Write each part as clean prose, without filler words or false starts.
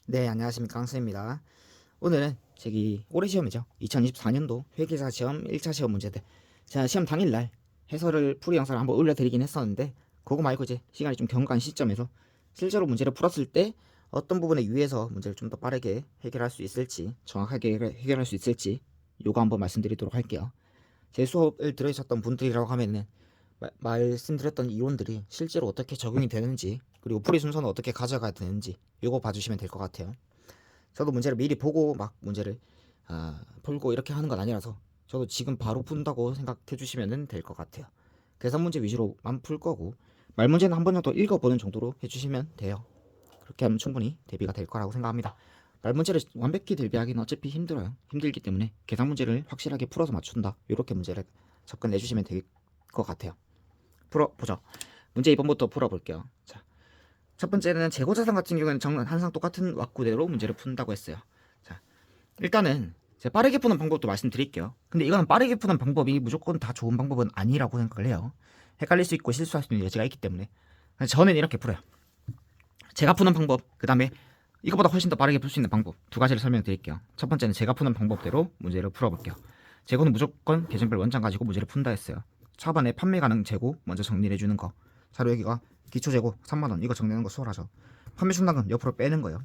네, 안녕하십니까. 강수입니다. 오늘은 저기 올해 시험이죠. 2024년도 회계사 시험 1차 시험 문제들. 제가 시험 당일날 해설을 풀이 영상을 한번 올려드리긴 했었는데 그거 말고 이제 시간이 좀 경과한 시점에서 실제로 문제를 풀었을 때 어떤 부분에 유의해서 문제를 좀 더 빠르게 해결할 수 있을지, 정확하게 해결할 수 있을지 요거 한번 말씀드리도록 할게요. 제 수업을 들으셨던 분들이라고 하면은 말씀드렸던 이론들이 실제로 어떻게 적용이 되는지, 그리고 풀이 순서는 어떻게 가져가야 되는지 요거 봐주시면 될 것 같아요. 저도 문제를 미리 보고 막 문제를 풀고 이렇게 하는 건 아니라서 저도 지금 바로 푼다고 생각해 주시면 될 것 같아요. 계산 문제 위주로만 풀 거고 말 문제는 한 번 정도 읽어보는 정도로 해주시면 돼요. 그렇게 하면 충분히 대비가 될 거라고 생각합니다. 말 문제를 완벽히 대비하기는 어차피 힘들어요. 힘들기 때문에 계산 문제를 확실하게 풀어서 맞춘다, 이렇게 문제를 접근해 주시면 될 것 같아요. 풀어보죠. 문제 2번부터 풀어볼게요. 자, 첫 번째는 재고자산 같은 경우에는 정말 항상 똑같은 왁구대로 문제를 푼다고 했어요. 자, 일단은 제가 빠르게 푸는 방법도 말씀드릴게요. 근데 이거는 빠르게 푸는 방법이 무조건 다 좋은 방법은 아니라고 생각을 해요. 헷갈릴 수 있고 실수할 수 있는 여지가 있기 때문에 저는 이렇게 풀어요. 제가 푸는 방법, 그 다음에 이거보다 훨씬 더 빠르게 풀 수 있는 방법 두 가지를 설명드릴게요. 첫 번째는 제가 푸는 방법대로 문제를 풀어볼게요. 재고는 무조건 계정별 원장 가지고 문제를 푼다 했어요. 차반에 판매 가능 재고 먼저 정리를 해주는 거. 자료 여기가 기초 재고 3만원, 이거 정리하는 거 수월하죠. 판매 충당금 옆으로 빼는 거예요.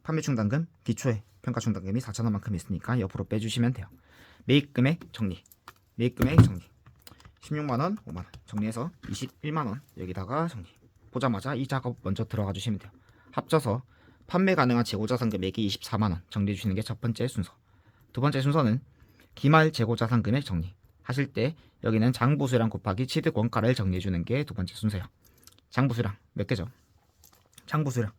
판매 충당금 기초에 평가 충당금이 4,000원만큼 있으니까 옆으로 빼주시면 돼요. 매입 금액 정리, 매입 금액 정리 16만원, 5만원 정리해서 21만원 여기다가 정리. 보자마자 이 작업 먼저 들어가 주시면 돼요. 합쳐서 판매 가능한 재고자산 금액이 24만원 정리해 주시는 게 첫 번째 순서. 두 번째 순서는 기말 재고자산 금액 정리 하실 때 여기는 장부수량 곱하기 취득 원가를 정리해 주는 게 두 번째 순서예요. 장부수량 몇 개죠? 장부수량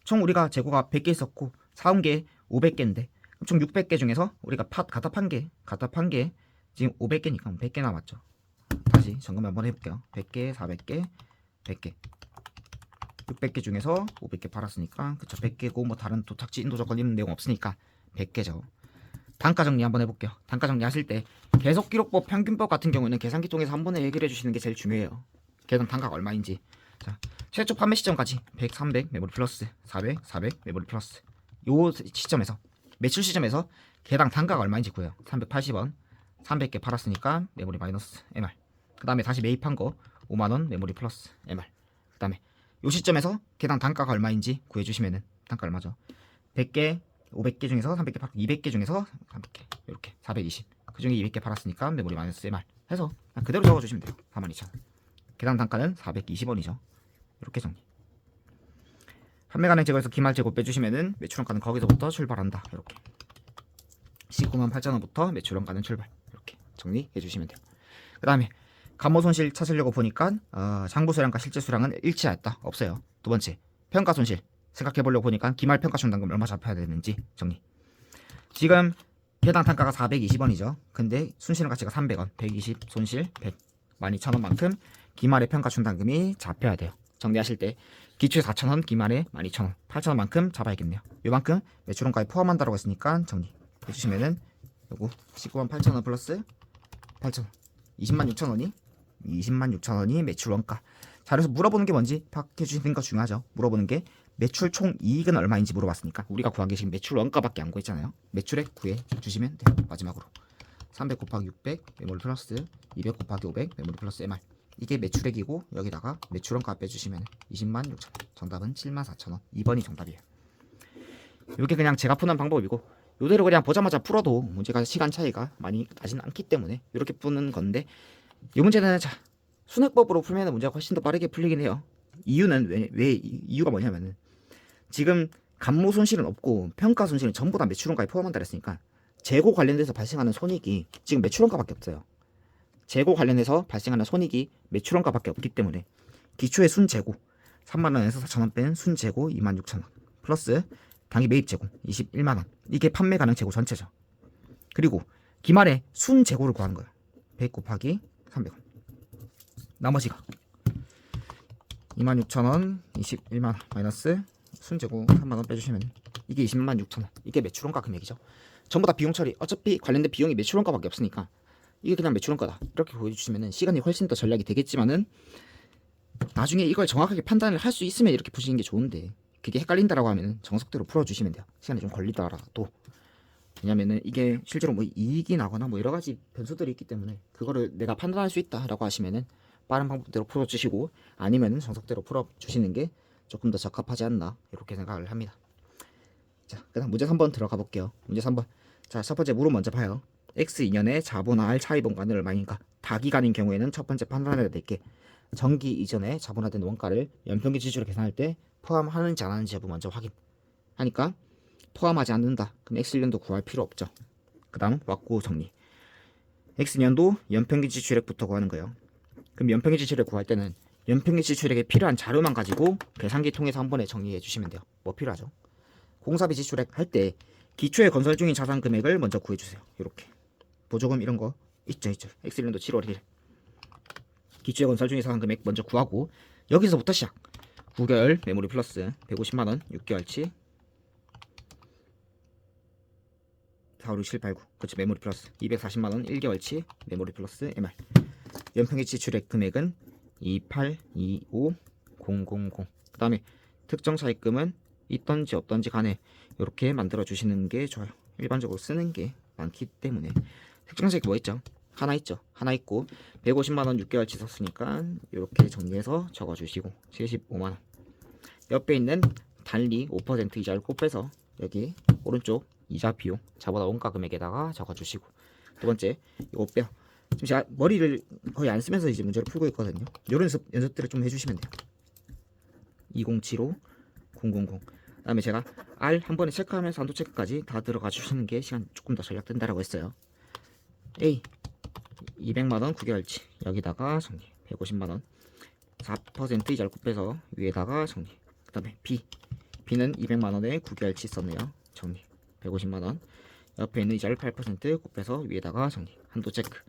총 우리가 재고가 100개 있었고 사온 게 500개인데 총 600개 중에서 우리가 갖다 판 게 지금 500개니까 100개 남았죠. 다시 점검 한번 해볼게요. 100개, 400개, 100개, 600개 중에서 500개 팔았으니까 그쵸, 100개고 뭐 다른 도착지 인도 조건 있는 내용 없으니까 100개죠. 단가 정리 한번 해볼게요. 단가 정리하실 때 계속 기록법 평균법 같은 경우는 계산기 통해서 한 번에 해결해 주시는 게 제일 중요해요. 계산 단가가 얼마인지. 자, 최초 판매 시점까지 100, 300 메모리 플러스 400, 400 메모리 플러스 요 시점에서 매출 시점에서 개당 단가가 얼마인지 구해요. 380원 300개 팔았으니까 메모리 마이너스 MR. 그 다음에 다시 매입한 거 5만원 메모리 플러스 MR. 그 다음에 요 시점에서 개당 단가가 얼마인지 구해주시면은 단가 얼마죠? 100개 500개 중에서 300개 팔고 200개 중에서 300개 이렇게 420. 그 중에 200개 팔았으니까 메모리 마이너스 MR 해서 그대로 적어주시면 돼요. 42,000원. 계단 단가는 420원이죠. 이렇게 정리. 판매 가능 재고에서 기말 재고 빼주시면은 매출원가는 거기서부터 출발한다. 이렇게 198,000원부터 매출원가는 출발. 이렇게 정리해 주시면 돼요. 그 다음에 감모 손실 찾으려고 보니까 장부 수량과 실제 수량은 일치하였다. 없어요. 두 번째 평가 손실 생각해 보려고 보니까 기말 평가 충당금 얼마 잡혀야 되는지 정리. 지금 해당 단가가 420원이죠. 근데 순실은 가치가 300원, 120 손실 100, 12,000원만큼 기말의 평가 충당금이 잡혀야 돼요. 정리하실 때 기초에 4,000원, 기말에 12,000원, 8,000원만큼 잡아야겠네요. 요만큼 매출원가에 포함한다고 했으니까 정리 해주시면은 요거 198,000원 플러스 8,000원 206,000원이 206,000원이 매출원가. 자, 그래서 물어보는 게 뭔지 파악해 주시는 거 중요하죠. 물어보는 게 매출 총 이익은 얼마인지 물어봤으니까 우리가 구한 게 지금 매출원가밖에 안 구했잖아요. 매출액 구해 주시면 돼요. 마지막으로 300 곱하기 600 메모리 플러스 200 곱하기 500 메모리 플러스 MR. 이게 매출액이고 여기다가 매출원가 빼주시면 206,000원. 정답은 74,000원. 2번이 정답이에요. 이게 그냥 제가 푸는 방법이고 요대로 그냥 보자마자 풀어도 문제가 시간 차이가 많이 나진 않기 때문에 이렇게 푸는 건데, 이 문제는 자 순학법으로 풀면 문제가 훨씬 더 빠르게 풀리긴 해요. 이유는 이유가 뭐냐면은 지금 감모 손실은 없고 평가 손실은 전부 다 매출원가에 포함한다 그랬으니까 재고 관련돼서 발생하는 손익이 지금 매출원가밖에 없어요. 재고 관련해서 발생하는 손익이 매출원가밖에 없기 때문에 기초의 순재고 3만원에서 4,000원 뺀 순재고 26,000원 플러스 당기 매입 재고 21만원, 이게 판매 가능 재고 전체죠. 그리고 기말에 순재고를 구하는 거예요. 100 곱하기 300원. 나머지가 26,000원 21만원 마이너스 순재고 3만원 빼주시면 이게 206,000원. 이게 매출원가 금액이죠. 전부 다 비용 처리. 어차피 관련된 비용이 매출원가밖에 없으니까 이게 그냥 매출원가다 이렇게 보여주시면 시간이 훨씬 더 전략이 되겠지만은 나중에 이걸 정확하게 판단을 할 수 있으면 이렇게 보시는 게 좋은데 그게 헷갈린다라고 하면 정석대로 풀어주시면 돼요. 시간이 좀 걸리더라도. 왜냐면은 이게 실제로 뭐 이익이 나거나 뭐 여러 가지 변수들이 있기 때문에 그거를 내가 판단할 수 있다라고 하시면은 빠른 방법대로 풀어주시고, 아니면은 정석대로 풀어주시는 게 조금 더 적합하지 않나 이렇게 생각을 합니다. 자, 그다음 문제 3번 들어가 볼게요. 문제 3번. 자, 첫 번째 물음 먼저 봐요. x 2년의 자본화 할 차입 원가는 얼마인가? 다기간인 경우에는 첫 번째 판단해야 될 게 정기 이전에 자본화된 원가를 연평균 지수로 계산할 때 포함하는지 안 하는지 여부 먼저 확인하니까 포함하지 않는다. 그럼 x1년도 구할 필요 없죠. 그 다음 왁구 정리. x년도 연평균 지출액부터 구하는 거예요. 그럼 연평균 지출액 구할 때는 연평균 지출액에 필요한 자료만 가지고 계산기 통해서 한 번에 정리해 주시면 돼요. 뭐 필요하죠? 공사비 지출액 할 때 기초에 건설 중인 자산 금액을 먼저 구해주세요. 이렇게 보조금 이런 거 있죠. x1년도 7월 1일 기초에 건설 중인 자산 금액 먼저 구하고, 여기서부터 시작. 9개월 메모리 플러스 150만원 6개월치 4, 5, 6, 7, 8, 9 그치 메모리 플러스 240만원 1개월치 메모리 플러스 MR. 연평균 지출액 금액은 2825000. 그 다음에 특정 차입금은 있던지 없던지 간에 이렇게 만들어 주시는 게 좋아요. 일반적으로 쓰는 게 많기 때문에. 특정 차입금 뭐 있죠? 하나 있죠. 하나 있고 150만원 6개월치 썼으니까 이렇게 정리해서 적어주시고 75만원. 옆에 있는 단리 5% 이자를 곱해서 여기 오른쪽 이자 비용 자본화 원가 금액에다가 적어주시고, 두 번째 이거 빼요. 지금 제가 머리를 거의 안 쓰면서 이제 문제를 풀고 있거든요. 이런 연습들을 좀 해주시면 돼요. 2075 000. 그다음에 제가 R 한 번에 체크하면서 한도 체크까지 다 들어가 주시는 게 시간 조금 더 절약된다라고 했어요. A 200만원 9개월치 여기다가 정리 150만원 4% 이자를 곱해서 위에다가 정리. 그 다음에 B는 200만원에 9개월치 썼네요. 정리 150만원. 옆에 있는 이자를 8% 곱해서 위에다가 정리. 한도 체크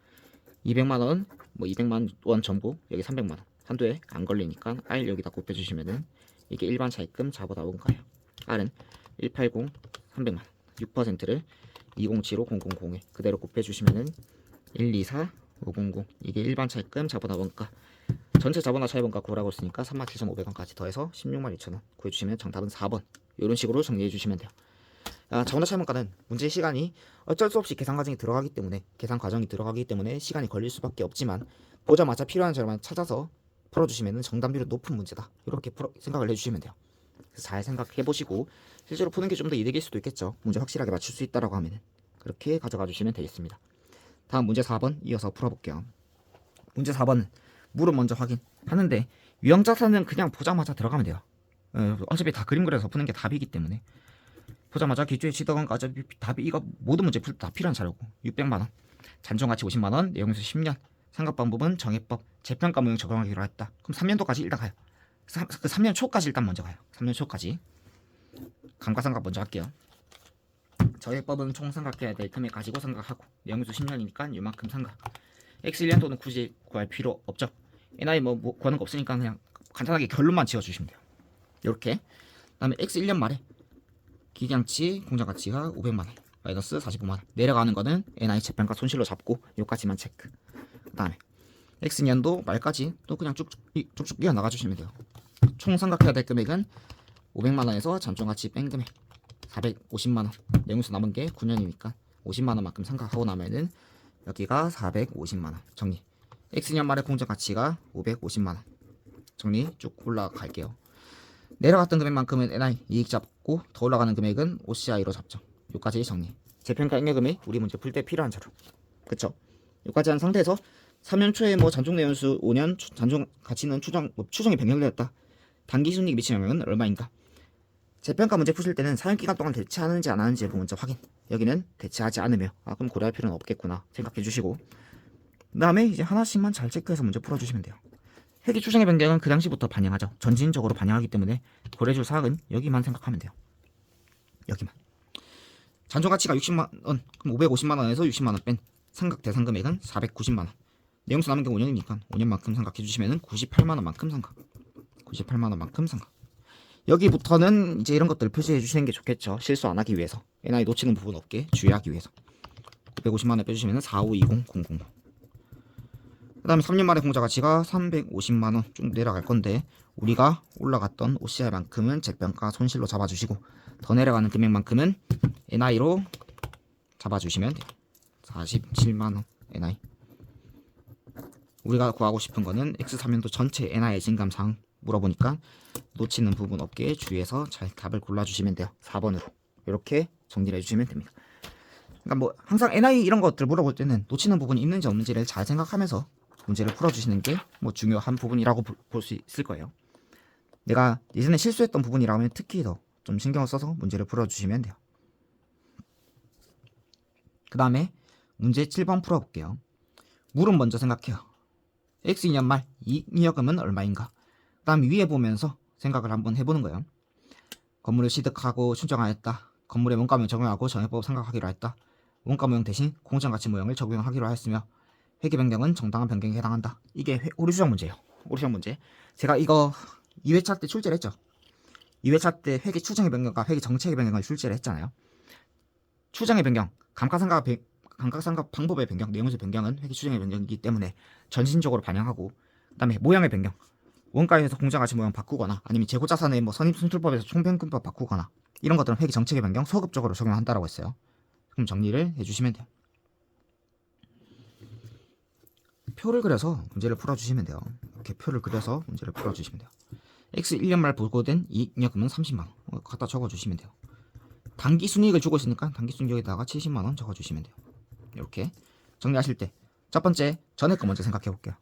200만원 뭐 200만원 전부 여기 300만원 한도에 안 걸리니까 R 여기다 곱해주시면은 이게 일반 차입금 자본화 원가예요. R은 180 300만원 6%를 2075 000에 그대로 곱해주시면은 124 500 이게 일반 차입금 자본화 원가. 전체 자본화 차입 원가 구하라고 했으니까 37,500원까지 더해서 162,000원 구해주시면 정답은 4번. 이런 식으로 정리해 주시면 돼요. 자본화 차입 원가는 문제 시간이 어쩔 수 없이 계산 과정이 들어가기 때문에 시간이 걸릴 수밖에 없지만, 보자마자 필요한 자료만 찾아서 풀어주시면 정답률이 높은 문제다. 이렇게 생각을 해주시면 돼요. 그래서 잘 생각해 보시고 실제로 푸는 게 좀 더 이득일 수도 있겠죠. 문제 확실하게 맞출 수 있다라고 하면 그렇게 가져가 주시면 되겠습니다. 다음 문제 4번 이어서 풀어볼게요. 문제 4번은 물은 먼저 확인하는데 유형자산은 그냥 보자마자 들어가면 돼요. 어차피 다 그림 그려서 푸는 게 답이기 때문에 보자마자 기초에 치더건 어차피 답이 이거 모든 문제 풀 다 필요한 자료고 600만원 잔존가치 50만원 내용에서 10년 상각방법은 정해법 재평가 무형 적용하기로 했다. 그럼 3년도까지 일단 가요. 그 3년 초까지 일단 먼저 가요. 3년 초까지 감가상각 먼저 할게요. 저해법은 총 상각해야 될 금액 가지고 상각하고 내용에서 10년이니까 이만큼 상각. X1년도는 굳이 구할 필요 없죠. NI 뭐 구하는 거 없으니까 그냥 간단하게 결론만 지어주시면 돼요. 이렇게. 그다음에 X1년 말에 기량치 공정가치가 500만원 마이너스 45만원 내려가는 거는 NI 재평가 손실로 잡고 요까지만 체크. 그 다음에 X년도 말까지 또 그냥 쭉쭉 이어 나가주시면 돼요. 총 상각해야 될 금액은 500만원에서 잔존가치 뺀 금액 450만원 내용에서 남은 게 9년이니까 50만원만큼 상각하고 나면은 여기가 450만원 정리. X년 말의 공정가치가 550만원 정리 쭉 올라갈게요. 내려갔던 금액만큼은 NI 이익 잡고 더 올라가는 금액은 OCI로 잡죠. 요까지 정리. 재평가 액면금이 우리 문제 풀 때 필요한 자료. 그쵸? 요까지 한 상태에서 3년 초에 뭐 잔존 내연수 5년 잔존 가치는 추정이 변경되었다. 단기 순이익 미치는 영향은 얼마인가? 재평가 문제 푸실 때는 사용 기간 동안 대체하는지 안 하는지 먼저 확인. 여기는 대체하지 않으며 그럼 고려할 필요는 없겠구나 생각해 주시고, 그 다음에 이제 하나씩만 잘 체크해서 문제 풀어주시면 돼요. 회계 추정의 변경은 그 당시부터 반영하죠. 전진적으로 반영하기 때문에 고려해줄 사항은 여기만 생각하면 돼요. 여기만. 잔존가치가 60만원, 그럼 550만원에서 60만원 뺀 상각 대상 금액은 490만원. 내용수 남은 게 5년이니까 5년만큼 상각해주시면 98만원만큼 상각. 98만원만큼 상각. 여기부터는 이제 이런 것들 표시해 주시는 게 좋겠죠. 실수 안 하기 위해서. NI 놓치는 부분 없게 주의하기 위해서. 950만원 빼주시면 4520000. 그 다음에 3년 말의 공자가치가 350만원 쭉 내려갈 건데 우리가 올라갔던 OCI만큼은 재평가 손실로 잡아주시고 더 내려가는 금액만큼은 NI로 잡아주시면 돼요. 47만원 NI. 우리가 구하고 싶은 거는 X3년도 전체 NI의 증감상 물어보니까 놓치는 부분 없게 주의해서 잘 답을 골라주시면 돼요. 4번으로 이렇게 정리를 해주시면 됩니다. 그러니까 뭐 항상 NI 이런 것들 물어볼 때는 놓치는 부분이 있는지 없는지를 잘 생각하면서 문제를 풀어주시는 게 뭐 중요한 부분이라고 볼 수 있을 거예요. 내가 예전에 실수했던 부분이라면 특히 더 좀 신경을 써서 문제를 풀어주시면 돼요. 그 다음에 문제 7번 풀어볼게요. 물은 먼저 생각해요. X 2년 말 이익여금은 얼마인가? 그 다음 위에 보면서 생각을 한번 해보는 거예요. 건물을 취득하고 출정하였다. 건물의 원가모형 적용하고 정액법 생각하기로 했다. 원가모형 대신 공정가치 모형을 적용하기로 하였으며 회계 변경은 정당한 변경에 해당한다. 이게 오류 추정 문제예요. 오류 추정 문제. 제가 이거 2회차 때 출제를 했죠. 2회차 때 회계 추정의 변경과 회계 정책의 변경을 출제를 했잖아요. 추정의 변경, 감가상각 방법의 변경, 내용의 변경은 회계 추정의 변경이기 때문에 전신적으로 반영하고, 그다음에 모형의 변경, 원가에서 공정가치 모형 바꾸거나 아니면 재고자산의 뭐 선입선출법에서 총평균법 바꾸거나 이런 것들은 회계 정책의 변경 소급적으로 적용한다라고 했어요. 그럼 정리를 해주시면 돼요. 표를 그려서 문제를 풀어주시면 돼요. 이렇게 표를 그려서 문제를 풀어주시면 돼요. X 1년 말 보고된 이익여금은 30만원 갖다 적어주시면 돼요. 단기 순이익을 주고 있으니까 단기 순이익에다가 70만원 적어주시면 돼요. 이렇게 정리하실 때 첫 번째 전에 거 먼저 생각해 볼게요.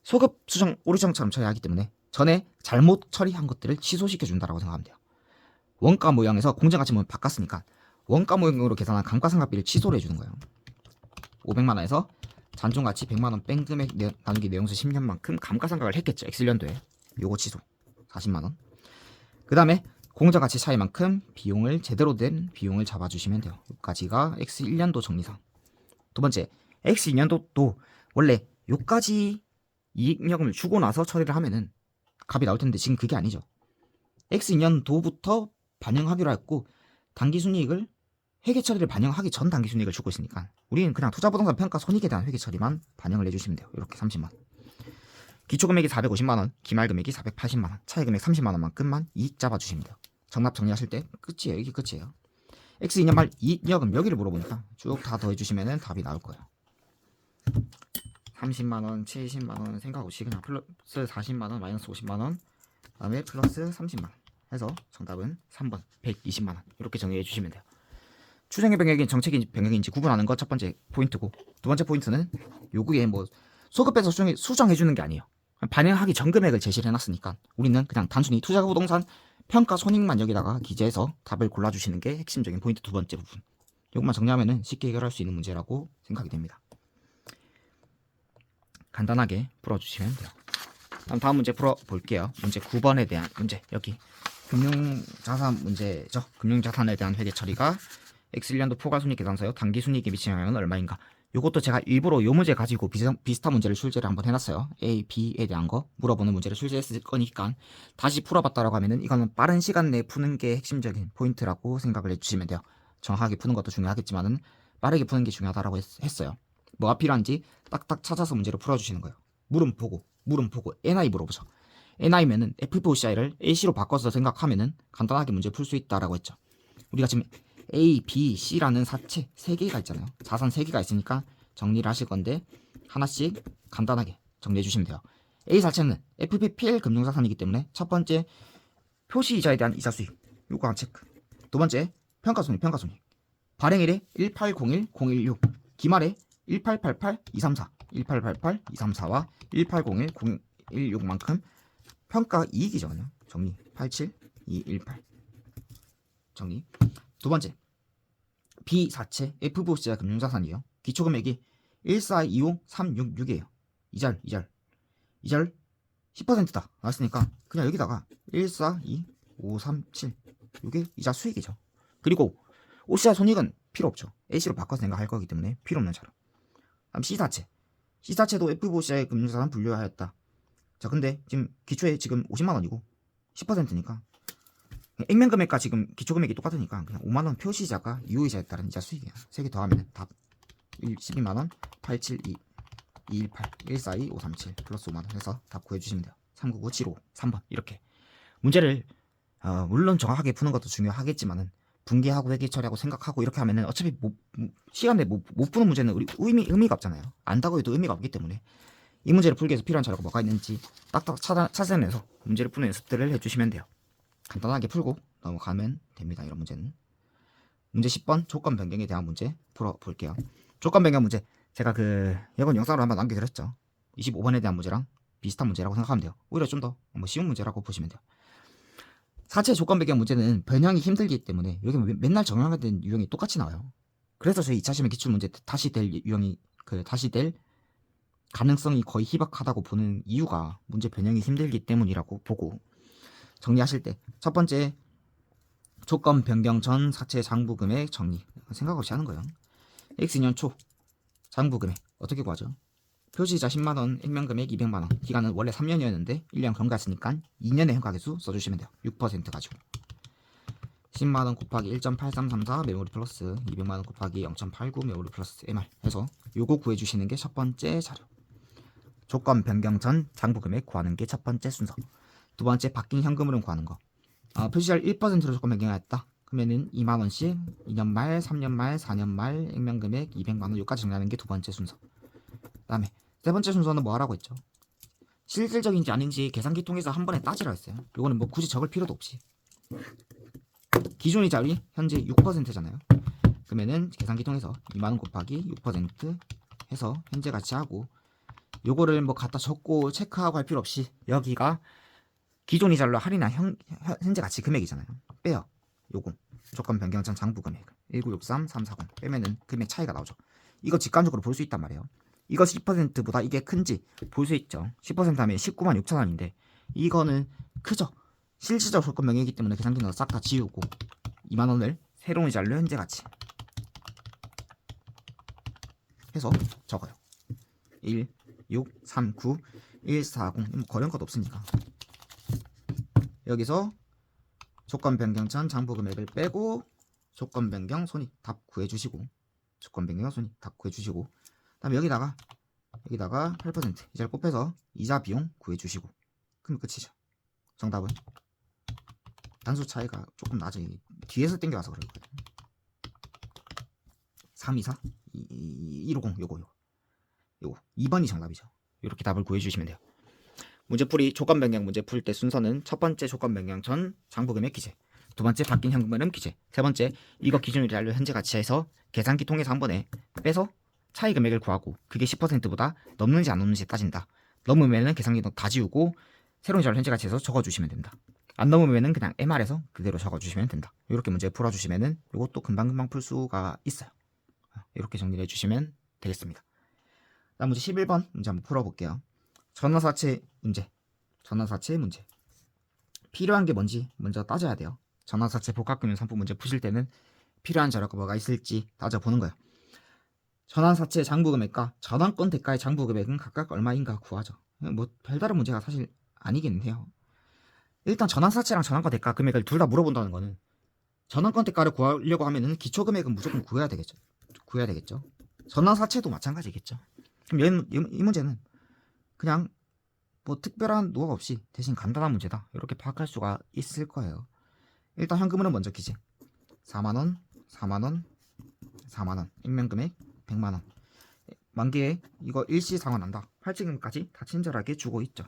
소급 수정 오류 수정처럼 처리하기 때문에 전에 잘못 처리한 것들을 취소시켜 준다라고 생각하면 돼요. 원가 모형에서 공정가치 모형 바꿨으니까 원가 모형으로 계산한 감가상각비를 취소를 해주는 거예요. 500만원에서 잔존가치 100만원 뺀 금액 나누기 내용수 10년만큼 감가상각을 했겠죠. X1년도에 요거 취소 40만원. 그 다음에 공정가치 차이만큼 비용을 제대로 된 비용을 잡아주시면 돼요. 여기까지가 X1년도 정리상. 두 번째 X2년도도 원래 요까지 이익여금을 주고 나서 처리를 하면은 값이 나올 텐데 지금 그게 아니죠. X2년도부터 반영하기로 했고 단기순이익을 회계 처리를 반영하기 전 단기순이익을 주고 있으니까 우리는 그냥 투자부동산 평가 손익에 대한 회계 처리만 반영을 해주시면 돼요. 이렇게 30만원. 기초금액이 450만원, 기말금액이 480만원, 차액금액 30만원만큼만 이익 잡아주시면 돼요. 정답 정리하실 때 끝이에요. 이게 끝이에요. X 2년 말 이익여금 여기를 물어보니까 쭉 다 더해주시면 답이 나올 거예요. 30만원, 70만원 생각 없이 그냥 플러스 40만원, 마이너스 50만원, 그 다음에 플러스 30만원 해서 정답은 3번 120만원 이렇게 정리해 주시면 돼요. 추정의 병역인 정책인 병역인지 구분하는 것 첫 번째 포인트고, 두 번째 포인트는 요구에 뭐 소급해서 수정해 주는 게 아니에요. 반영하기 전 금액을 제시를 해놨으니까 우리는 그냥 단순히 투자부동산 평가 손익만 여기다가 기재해서 답을 골라주시는 게 핵심적인 포인트 두 번째 부분. 이것만 정리하면 쉽게 해결할 수 있는 문제라고 생각이 됩니다. 간단하게 풀어주시면 돼요. 다음 문제 풀어볼게요. 문제 9번에 대한 문제. 여기 금융자산 문제죠. 금융자산에 대한 회계 처리가 X1년도 포괄순이익계산서요. 단기순이익에 미치는 영향은 얼마인가. 요것도 제가 일부러 요 문제 가지고 비슷한 문제를 출제를 한번 해놨어요. A, B에 대한 거 물어보는 문제를 출제했을 거니까 다시 풀어봤다라고 하면은 이거는 빠른 시간 내에 푸는 게 핵심적인 포인트라고 생각을 해주시면 돼요. 정확하게 푸는 것도 중요하겠지만은 빠르게 푸는 게 중요하다라고 했어요. 뭐가 필요한지 딱딱 찾아서 문제를 풀어주시는 거예요. 물음 보고 NI 물어보죠. NI면은 FVOCI를 AC로 바꿔서 생각하면은 간단하게 문제 풀 수 있다라고 했죠. 우리가 지금 A, B, C라는 사채 3개가 있잖아요. 자산 3개가 있으니까 정리를 하실 건데 하나씩 간단하게 정리해 주시면 돼요. A 자체는 FPPL 금융자산이기 때문에 첫 번째 표시이자에 대한 이자 수익 요거 한 체크. 두 번째 평가손익 발행일에 1801-016 기말에 1888-234 1888-234와 1801-016만큼 평가 이익이죠. 정리 87218 정리. 두 번째 B사채 FVOCI 금융자산이에요. 기초금액이 1425366이에요. 이절 10%다 나왔으니까 그냥 여기다가 142537 이게 이자 수익이죠. 그리고 OCI 손익은 필요 없죠. AC로 바꿔서 생각할 거기 때문에 필요 없는 자료. 다음 C사채도 FVOCI 금융자산 분류하였다. 자 근데 지금 기초에 지금 50만원이고 10%니까 액면 금액과 지금 기초 금액이 똑같으니까 그냥 5만원 표시이자가 유효이자에 따른 이자 수익이에요. 3개 더하면 답 12만원 872 218 142 537 플러스 5만원 해서 답 구해주시면 돼요. 39975 3번 이렇게 문제를 물론 정확하게 푸는 것도 중요하겠지만은 분개하고 회계 처리하고 생각하고 이렇게 하면은 어차피 시간 내에 못 푸는 문제는 의미가 없잖아요. 안다고 해도 의미가 없기 때문에 이 문제를 풀기 위해서 필요한 자료가 뭐가 있는지 딱딱 찾아내서 문제를 푸는 연습들을 해주시면 돼요. 간단하게 풀고 넘어가면 됩니다. 이런 문제는. 문제 10번 조건 변경에 대한 문제 풀어볼게요. 조건 변경 문제 제가 이건 영상으로 한번 남겨드렸죠. 25번에 대한 문제랑 비슷한 문제라고 생각하면 돼요. 오히려 좀 더 쉬운 문제라고 보시면 돼요. 사체 조건 변경 문제는 변형이 힘들기 때문에 여기 맨날 정형화된 유형이 똑같이 나와요. 그래서 저희 2차 시험 기출 문제 다시 될 유형이 다시 될 가능성이 거의 희박하다고 보는 이유가 문제 변형이 힘들기 때문이라고 보고 정리하실 때 첫 번째 조건 변경 전 사체 장부 금액 정리 생각 없이 하는 거예요. X년 초 장부 금액 어떻게 구하죠? 표시이자 10만원, 액면금액 200만원 기간은 원래 3년이었는데 1년 경과했으니까 2년의 현가계수 써주시면 돼요. 6% 가지고 10만원 곱하기 1.8334 메모리 플러스 200만원 곱하기 0.89 메모리 플러스 MR 해서 요거 구해주시는 게 첫 번째 자료. 조건 변경 전 장부 금액 구하는 게 첫 번째 순서. 두 번째 바뀐 현금흐름 구하는 거. 표시자를 1%로 조건 변경했다. 그러면은 2만원씩 2년 말, 3년 말, 4년 말, 액면금액 200만원 요까지 정리하는 게 두 번째 순서. 그 다음에 세 번째 순서는 뭐 하라고 했죠? 실질적인지 아닌지 계산기 통해서 한 번에 따지라 했어요. 요거는 뭐 굳이 적을 필요도 없이 기존 이자율이 현재 6%잖아요. 그러면은 계산기 통해서 2만원 곱하기 6% 해서 현재 가치 하고 요거를 뭐 갖다 적고 체크하고 할 필요 없이 여기가 기존 이자율로 할인한 현재 가치 금액이잖아요. 빼요. 요거 조건 변경 전 장부 금액 1963340 빼면은 금액 차이가 나오죠. 이거 직관적으로 볼 수 있단 말이에요. 이거 10%보다 이게 큰지 볼 수 있죠. 10% 하면 19만 6천 원인데 이거는 크죠. 실질적 조건 변경이기 때문에 계산기 넣어서 싹 다 지우고 2만 원을 새로운 이자율로 현재 가치 해서 적어요. 1, 6, 3, 9, 1, 4, 0 뭐 거려한 것 없으니까 여기서 조건 변경 전 장부 금액을 빼고 조건 변경 손익 답 구해주시고 조건 변경 손익 답 구해주시고 그다음에 여기다가 8% 이자를 곱해서 이자 비용 구해주시고 그럼 끝이죠. 정답은 단수 차이가 조금 나죠. 뒤에서 땡겨와서 그렇거든요. 324 150 요거 2번이 정답이죠. 이렇게 답을 구해주시면 돼요. 문제풀이 조건 변경 문제 풀 때 순서는 첫 번째 조건 변경 전 장부 금액 기재, 두 번째 바뀐 현금흐름 기재, 세 번째 이거 기준 이자율 현재 가치에서 계산기 통해서 한 번에 빼서 차이 금액을 구하고 그게 10%보다 넘는지 안 넘는지 따진다. 넘으면은 계산기 다 지우고 새로운 이자율 현재 가치에서 적어주시면 된다. 안 넘으면은 그냥 MR에서 그대로 적어주시면 된다. 이렇게 문제 풀어주시면은 이것도 금방금방 풀 수가 있어요. 이렇게 정리를 해주시면 되겠습니다. 다음 문제 11번 문제 한번 풀어볼게요. 전화사채 문제. 필요한 게 뭔지 먼저 따져야 돼요. 전화사채 복합금융 상품 문제 푸실 때는 필요한 자료가 뭐가 있을지 따져보는 거예요. 전환사채 장부금액과 전환권 대가의 장부금액은 각각 얼마인가 구하죠. 뭐 별다른 문제가 사실 아니긴 해요. 일단 전환사채랑 전환권 대가 금액을 둘 다 물어본다는 거는 전환권 대가를 구하려고 하면은 기초금액은 무조건 구해야 되겠죠. 전환사채도 마찬가지겠죠. 그럼 이 문제는 그냥 뭐 특별한 노하우 없이 대신 간단한 문제다 이렇게 파악할 수가 있을 거예요. 일단 현금으로 먼저 기재 4만원 4만원 4만원 액면금액 100만원 만기에 이거 일시상환 난다 할증금까지 다 친절하게 주고 있죠.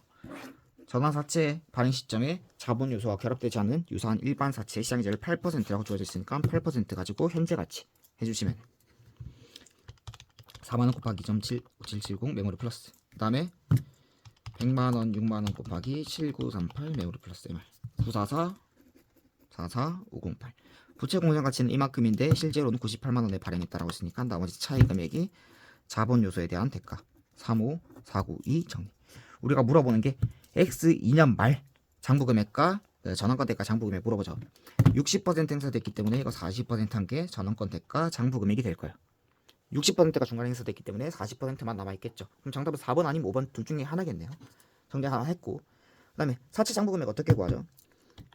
전환사채 발행 시점에 자본 요소와 결합되지 않는 유사한 일반 사채 시장이자율 8%라고 주어져 있으니까 8% 가지고 현재 가치 해주시면 4만원 곱하기 2.770 메모리 플러스 그 다음에 100만원 6만원 곱하기 7938 메모리 플러스 MR 944 44508 부채 공정 가치는 이만큼인데 실제로는 98만원에 발행했다라고 했으니까 나머지 차이 금액이 자본 요소에 대한 대가 35492 정리. 우리가 물어보는 게 X 2년 말 장부 금액과 전환권 대가 장부 금액 물어보죠. 60% 행사됐기 때문에 이거 40%한 게 전환권 대가 장부 금액이 될 거예요. 60%가 중간에 행사됐기 때문에 40%만 남아있겠죠. 그럼 정답은 4번 아니면 5번 둘 중에 하나겠네요. 정리 하나 했고 그 다음에 사채 장부 금액 어떻게 구하죠?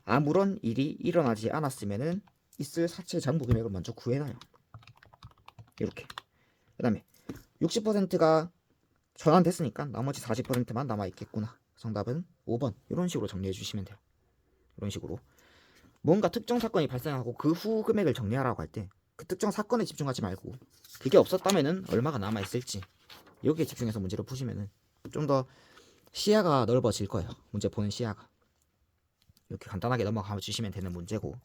아무런 일이 일어나지 않았으면은 있을 사채 장부 금액을 먼저 구해놔요. 이렇게. 그 다음에 60%가 전환됐으니까 나머지 40%만 남아있겠구나. 정답은 5번 이런 식으로 정리해 주시면 돼요. 이런 식으로 뭔가 특정 사건이 발생하고 그 후 금액을 정리하라고 할 때 그 특정 사건에 집중하지 말고 그게 없었다면은 얼마가 남아 있을지 여기에 집중해서 문제를 푸시면은 좀 더 시야가 넓어질 거예요. 문제 보는 시야가. 이렇게 간단하게 넘어가 주시면 되는 문제고,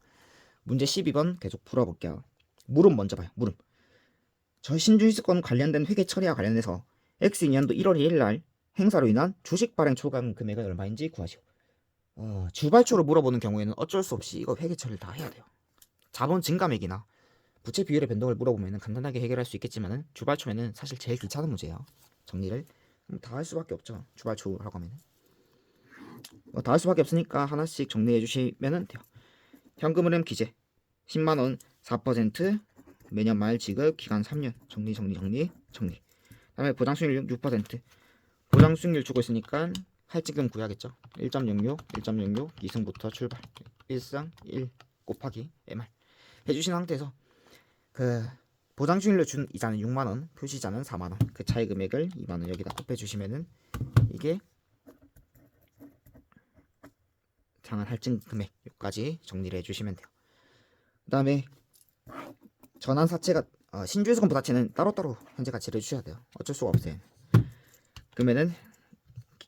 문제 12번 계속 풀어볼게요. 물음 먼저 봐요. 물음. 저 신주식권 관련된 회계 처리와 관련해서 X년도 1월 1일 날 행사로 인한 주식 발행 초과 금액은 얼마인지 구하시오. 주발초로 물어보는 경우에는 어쩔 수 없이 이거 회계 처리를 다 해야 돼요. 자본 증가액이나 부채 비율의 변동을 물어보면 간단하게 해결할 수 있겠지만은 주발초면은 사실 제일 귀찮은 문제예요. 정리를 다 할 수밖에 없죠. 주발초라고 하면은 다 할 수밖에 없으니까 하나씩 정리해 주시면 돼요. 현금 흐름 기재 10만원 4% 매년 말 지급 기간 3년 정리. 다음에 보장 수익률 6%. 보장 수익률 주고 있으니까 할증금 구해야겠죠. 1.06 2승부터 출발 1상 1 곱하기 MR 해주신 상태에서 그 보장 수익률 준 이자는 6만원, 표시자는 4만원, 그 차이 금액을 2만원 여기다 곱해주시면은 이게 상한 할증 금액 여기까지 정리를 해주시면 돼요. 그 다음에 전환사채가 신주유수권 부사채는 따로따로 현재 가치를 해주셔야 돼요. 어쩔 수가 없어요. 그러면은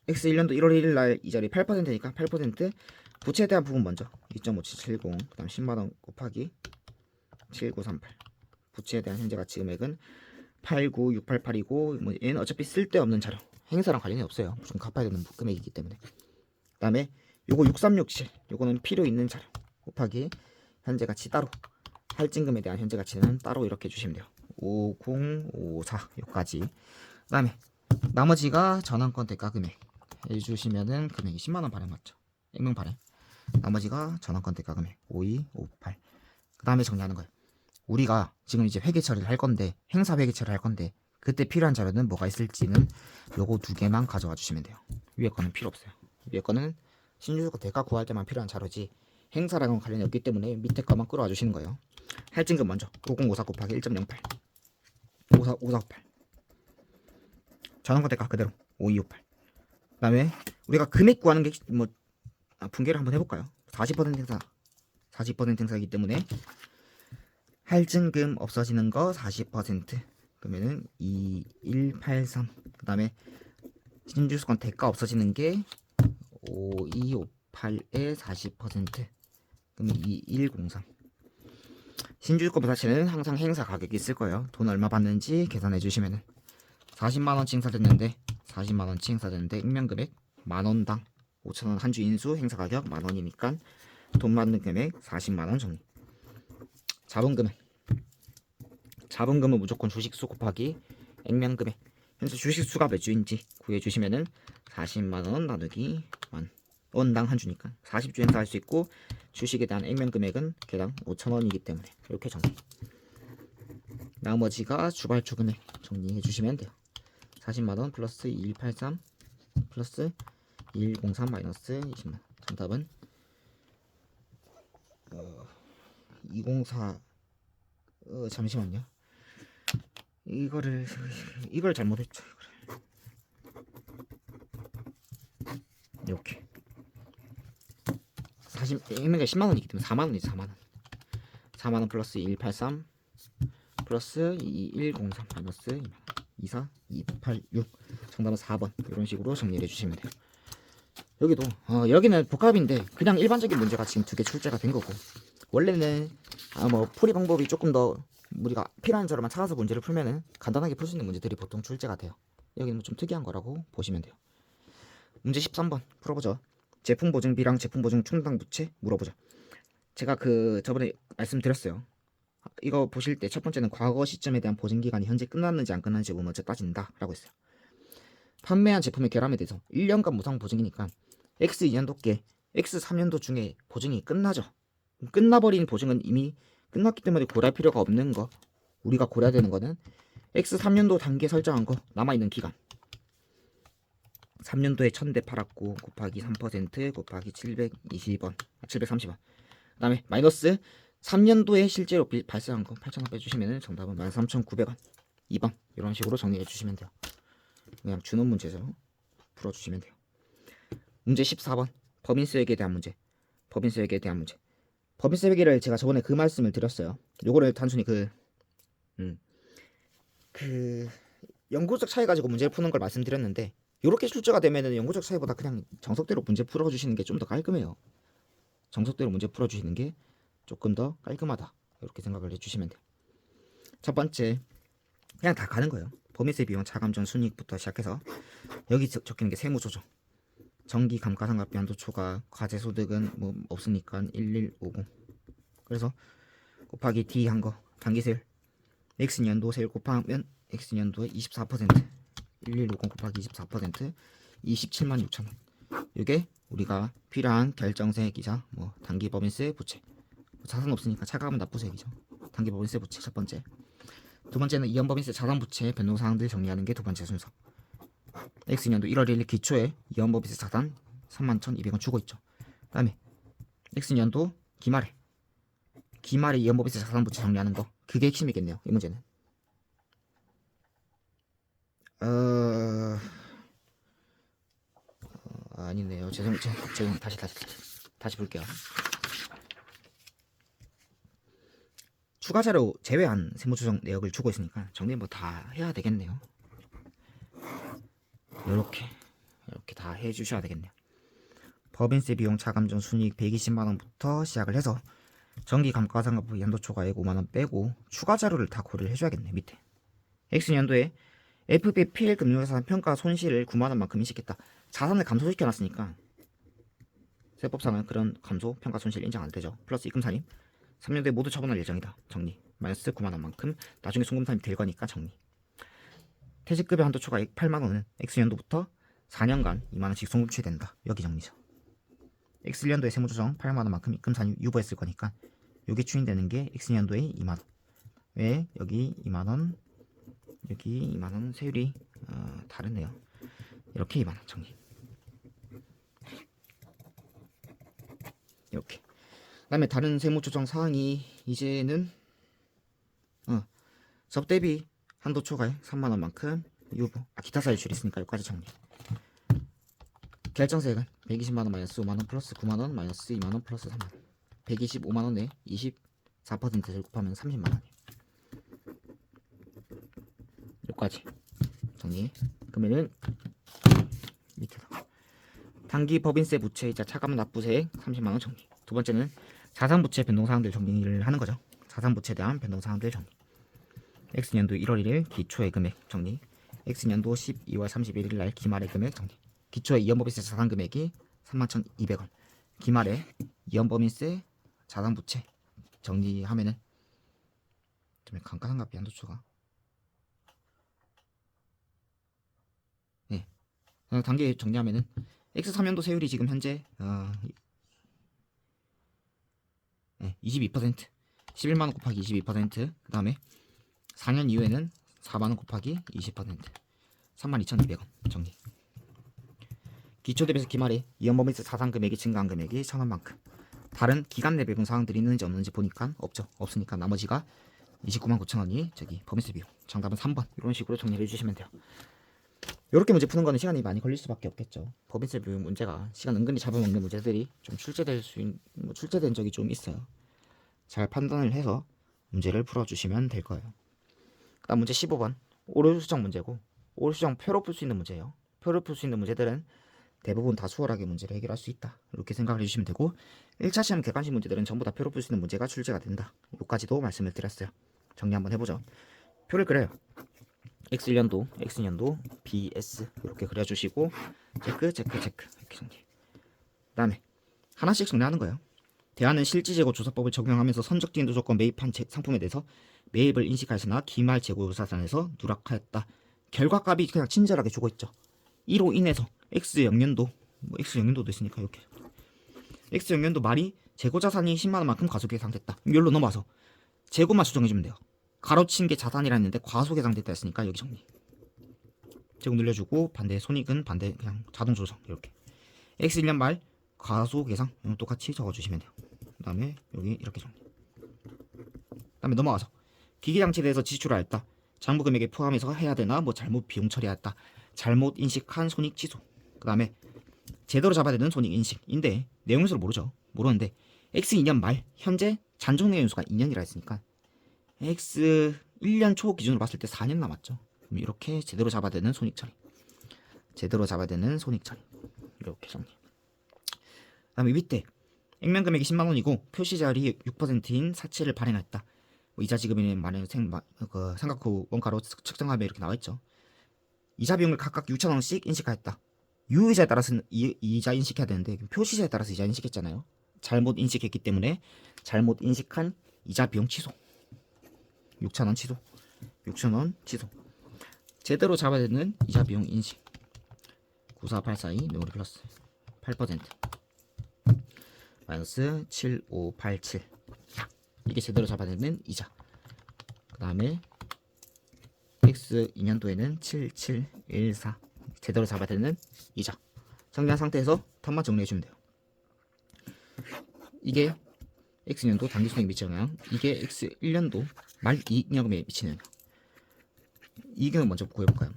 X 1년도 1월 1일 날 이자율이 8%니까 8% 부채에 대한 부분 먼저 2.5770 그 다음 10만원 곱하기 7938 부채에 대한 현재 가치 금액은 896888이고 뭐 얘는 어차피 쓸데없는 자료 행사랑 관련이 없어요. 무조건 갚아야 되는 금액이기 때문에. 그 다음에 요거 6367 요거는 필요 있는 자료 곱하기 현재 가치 따로 할증금에 대한 현재 가치는 따로 이렇게 주시면 돼요. 5054 여기까지. 그 다음에 나머지가 전환권 대가 금액 해주시면은 금액이 10만원 발행 맞죠? 액면 발행. 나머지가 전환권 대가 금액 5258. 그 다음에 정리하는 거예요. 우리가 지금 이제 회계 처리를 할 건데 행사 회계 처리를 할 건데 그때 필요한 자료는 뭐가 있을지는 요거 두 개만 가져와 주시면 돼요. 위에 거는 필요 없어요. 위에 거는 신주주권 대가 구할 때만 필요한 자료지 행사랑은 관련이 없기 때문에 밑에 거만 끌어와 주시는 거예요. 할증금 먼저 5054 곱하기 1.08 5458 전환권 대가 그대로 5258. 그 다음에 우리가 금액 구하는 게 뭐 분개를 한번 해볼까요? 40% 행사 40% 행사이기 때문에 할증금 없어지는 거 40% 그러면은 2183. 그 다음에 신주주권 대가 없어지는 게 5258의 40% 그러면 2103. 신주주권 부사채는 항상 행사 가격이 있을 거예요. 돈 얼마 받는지 계산해 주시면은 40만원치 행사됐는데 40만원치 행사됐는데 액면금액 만원당 5천원 한 주 인수 행사 가격 만원이니까 돈 받는 금액 40만원 정리. 자본금은 무조건 주식수 곱하기 액면금액 현재 주식수가 몇 주인지 구해주시면은 40만원 나누기 만 원당 한 주니까 40주 행사할 수 있고 주식에 대한 액면금액은 개당 5천원이기 때문에 이렇게 정리. 나머지가 주발초 금액 정리해 주시면 돼요. 40만원 플러스 2183 플러스 2103 마이너스 20만원. 정답은 204. 잠시만요. 이걸 잘못했죠. 이렇게 40액면가 10만원이기 때문에 4만원이죠. 4만원 플러스 2183 플러스 2103 마이너스 2만원 24 286. 정답은 4번. 이런 식으로 정리를 해주시면 돼요. 여기도 여기는 복합인데 그냥 일반적인 문제가 지금 두 개 출제가 된 거고, 원래는 뭐 풀이 방법이 조금 더 우리가 필요한 자료만 찾아서 문제를 풀면은 간단하게 풀 수 있는 문제들이 보통 출제가 돼요. 여기는 좀 특이한 거라고 보시면 돼요. 문제 13번 풀어보죠. 제품 보증비랑 제품 보증 충당 부채 물어보죠. 제가 저번에 말씀드렸어요. 이거 보실 때 첫 번째는 과거 시점에 대한 보증 기간이 현재 끝났는지 안 끝났는지 먼저 따진다 라고 했어요. 판매한 제품의 결함에 대해서 1년간 무상 보증이니까 X 2년도께 X 3년도 중에 보증이 끝나죠. 끝나버린 보증은 이미 끝났기 때문에 고려할 필요가 없는 거. 우리가 고려해야 되는 거는 X 3년도 단계 설정한 거 남아있는 기간 3년도에 1000대 팔았고 곱하기 3% 곱하기 720원 730원. 그 다음에 마이너스 3년도에 실제로 발생한 거 8,000원 빼주시면 정답은 13,900원 2번. 이런 식으로 정리해 주시면 돼요. 그냥 준원 문제죠. 풀어주시면 돼요. 문제 14번 법인세액에 대한 문제. 법인세액에 대한 문제. 법인세액을 제가 저번에 그 말씀을 드렸어요. 요거를 단순히 그 영구적 차이 가지고 문제를 푸는 걸 말씀드렸는데, 요렇게 출제가 되면은 영구적 차이보다 그냥 정석대로 문제 풀어주시는 게 좀 더 깔끔해요. 정석대로 문제 풀어주시는 게 조금 더 깔끔하다, 이렇게 생각을 해주시면 돼요. 첫 번째, 그냥 다 가는 거예요. 법인세 비용 차감전 순이익부터 시작해서 여기 적히는 게 세무조정, 정기 감가상각비 한도 초과, 과세소득은 뭐 없으니까 1150, 그래서 곱하기 D 한 거, 당기세율 X년도 세율 곱하면 X년도에 24%, 1150 곱하기 24%, 27만 6천원. 이게 우리가 필요한 결정세액이자 뭐 단기법인세 부채, 자산 없으니까 차감은 납부세액이죠. 단기법인세 부채 첫 번째. 두 번째는 이연법인세 자산부채 변동사항들 정리하는 게 두 번째 순서. X년도 1월 1일 기초에 이연법인세 자산 31,200원 주고 있죠. 그 다음에 X년도 기말에 이연법인세 자산부채 정리하는 거, 그게 핵심이겠네요, 이 문제는. 아니네요. 죄송. 다시 볼게요. 추가 자료 제외한 세무조정 내역을 주고 있으니까 정리 뭐 다 해야 되겠네요. 이렇게 다 해주셔야 되겠네요. 법인세 비용 차감전 순이익 120만 원부터 시작을 해서 정기 감가상각비 연도 초과액 5만 원 빼고 추가 자료를 다 고려를 해줘야겠네. 밑에 X년도에 FBPL 금융자산 평가 손실을 9만 원만큼 인식했다. 자산을 감소시켜놨으니까 세법상은 그런 감소 평가 손실 인정 안 되죠. 플러스 입금 살림 3년도에 모두 처분할 예정이다. 정리. 마이너스 9만 원만큼 나중에 송금 살림 될 거니까 정리. 퇴직급여 한도 초과액 8만 원은 X년도부터 4년간 2만 원씩 송금 취해된다. 여기 정리죠. X년도에 세무조정 8만 원만큼 입금 살림 유보했을 거니까 여기 추인되는 게 X년도에 2만 원. 왜 여기 2만 원, 여기 2만 원 세율이 다르네요. 이렇게 2만 원 정리. 이렇게. 그다음에 다른 세무조정 사항이 이제는 접대비 한도 초과에 3만 원만큼 유보. 기타 사유출이 있으니까 여기까지 정리. 결정세액은 120만 원 마이너스 5만 원 플러스 9만 원 마이너스 2만 원 플러스 3만 원. 125만 원에 24%를 곱하면 30만 원이에요. 여기까지 정리. 그러면은 밑에서 단기 법인세 부채이자 차감 납부세액 30만 원 정리. 두 번째는 자산부채 변동사항들 정리를 하는 거죠. 자산부채에 대한 변동사항들 정리. X년도 1월 1일 기초의 금액 정리. X년도 12월 31일 날 기말의 금액 정리. 기초의 이연법인세 자산금액이 31,200원. 기말에 이연법인세 자산부채 정리하면은 좀 감가상각비 한도 초과. 네. 단계 정리하면은 X3년도 세율이 지금 현재 22%, 11만원 곱하기 22%, 그 다음에 4년 이후에는 4만원 곱하기 20%, 32,200원 정리. 기초 대비해서 기말에 이연법인세 자산금액이 증가한 금액이 1,000원만큼. 다른 기간 내 배분 사항들이 있는지 없는지 보니까 없죠. 없으니까 나머지가 29만 9천원이 저기 법인세 비용. 정답은 3번. 이런 식으로 정리를 해주시면 돼요. 이렇게 문제 푸는 거는 시간이 많이 걸릴 수밖에 없겠죠. 법인세 비용 문제가 시간 은근히 잡아먹는 문제들이 좀 출제된 적이 좀 있어요. 잘 판단을 해서 문제를 풀어주시면 될 거예요. 그다음 문제 15번 오류 수정 문제고, 오류 수정 표로 풀 수 있는 문제예요. 표로 풀 수 있는 문제들은 대부분 다 수월하게 문제를 해결할 수 있다, 이렇게 생각을 해주시면 되고, 1차 시험 객관식 문제들은 전부 다 표로 풀 수 있는 문제가 출제가 된다. 여기까지도 말씀을 드렸어요. 정리 한번 해보죠. 표를 그려요. X년도 BS 이렇게 그려주시고 체크 이렇게 정리. 그 다음에 하나씩 정리하는 거예요. 대안은 실지재고 조사법을 적용하면서 선적진도 조건 매입한 상품에 대해서 매입을 인식하였으나 기말 재고조사단에서 누락하였다. 결과값이 그냥 친절하게 주고 있죠. 이로 인해서 X0년도 X0년도도 있으니까 이렇게 X0년도 말이 재고자산이 10만원만큼 과소계상됐다. 여기로 넘어와서 재고만 수정해주면 돼요. 가로친 게 자산이라 했는데 과소계상됐다 했으니까 여기 정리. 재고 늘려주고 반대 손익은 반대 그냥 자동 조정. 이렇게 X1년 말 과소계상 똑같이 적어주시면 돼요. 그 다음에 여기 이렇게 정리. 그 다음에 넘어가서 기기장치에 대해서 지출하였다. 장부금액에 포함해서 해야 되나 뭐 잘못 비용 처리하였다. 잘못 인식한 손익 취소. 그 다음에 제대로 잡아야 되는 손익인식인데 내용연수를 모르는데 X 2년 말 현재 잔존 내용연수가 2년이라 했으니까 X 1년 초 기준으로 봤을 때 4년 남았죠. 그럼 이렇게 제대로 잡아야 되는 손익처리. 이렇게 정리. 그다음에 밑에 액면 금액이 10만 원이고 표시자리 6%인 사채를 발행했다. 뭐 이자 지급에는 많은 삼각후 원가로 측정하면 이렇게 나와 있죠. 이자 비용을 각각 6,000원씩 인식하였다. 유의자에 따라서는 이자 인식해야 되는데 표시자에 따라서 이자 인식했잖아요. 잘못 인식했기 때문에 잘못 인식한 이자 비용 취소. 6,000원 취소. 6,000원 취소. 제대로 잡아야 되는 이자 비용 인식. 94842 메모리 플러스 8% 마이너스 7587 이게 제대로 잡아야 되는 이자. 그 다음에 X 2년도에는 7714 제대로 잡아야 되는 이자. 정리한 상태에서 텀만 정리해주면 돼요. 이게 X년도 당기순이익에 미치는 영향, 이게 X1년도 말 이익잉여금에 미치는 영향. 이익은 먼저 구해볼까요?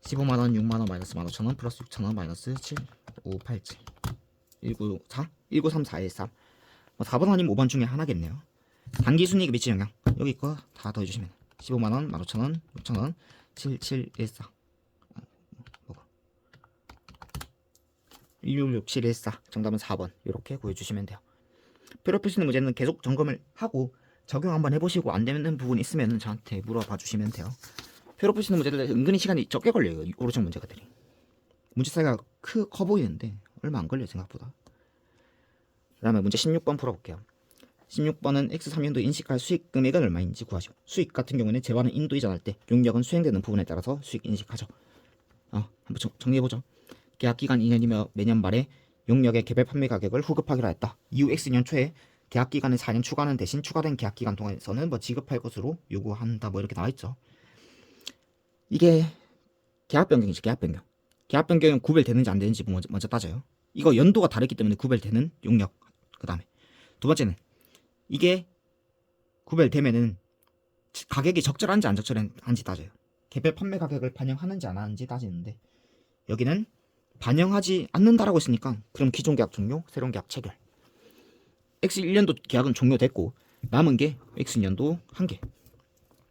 15만원, 6만원, 마이너스 15,000원, 플러스 6,000원, 마이너스 7587 194, 193413 뭐 4번 아니면 5번 중에 하나겠네요. 당기순이익에 미치는 영향 여기 거 다 더해주시면 15만원, 15,000원, 6,000원, 7714 166714 정답은 4번 이렇게 구해주시면 돼요. 표로표시는 문제는 계속 점검을 하고 적용 한번 해보시고 안 되는 부분 있으면 저한테 물어봐 주시면 돼요. 표로표시는 문제들 은근히 시간이 적게 걸려요. 오로정 문제가들이 문제 사이가 커 보이는데 얼마 안 걸려요 생각보다. 그 다음에 문제 16번 풀어볼게요. 16번은 X3년도 인식할 수익 금액은 얼마인지 구하죠. 수익 같은 경우는 재반은 인도 이전할 때 용역은 수행되는 부분에 따라서 수익 인식하죠. 한번 정리해보죠. 계약기간 2년이며 매년 말에 용역의 개별 판매 가격을 후급하기로 했다. 이후 X년 초에 계약기간을 4년 추가하는 대신 추가된 계약기간 동안에서는 뭐 지급할 것으로 요구한다 뭐 이렇게 나와있죠. 이게 계약 변경이죠. 계약 변경. 계약 변경은 구별되는지 안 되는지 먼저 따져요. 이거 연도가 다르기 때문에 구별되는 용역. 그 다음에 두 번째는 이게 구별되면은 가격이 적절한지 안 적절한지 따져요. 개별 판매 가격을 반영하는지 안 하는지 따지는데 여기는 반영하지 않는다라고 했으니까 그럼 기존 계약 종료, 새로운 계약 체결. X1년도 계약은 종료됐고 남은 게 X년도 한 개.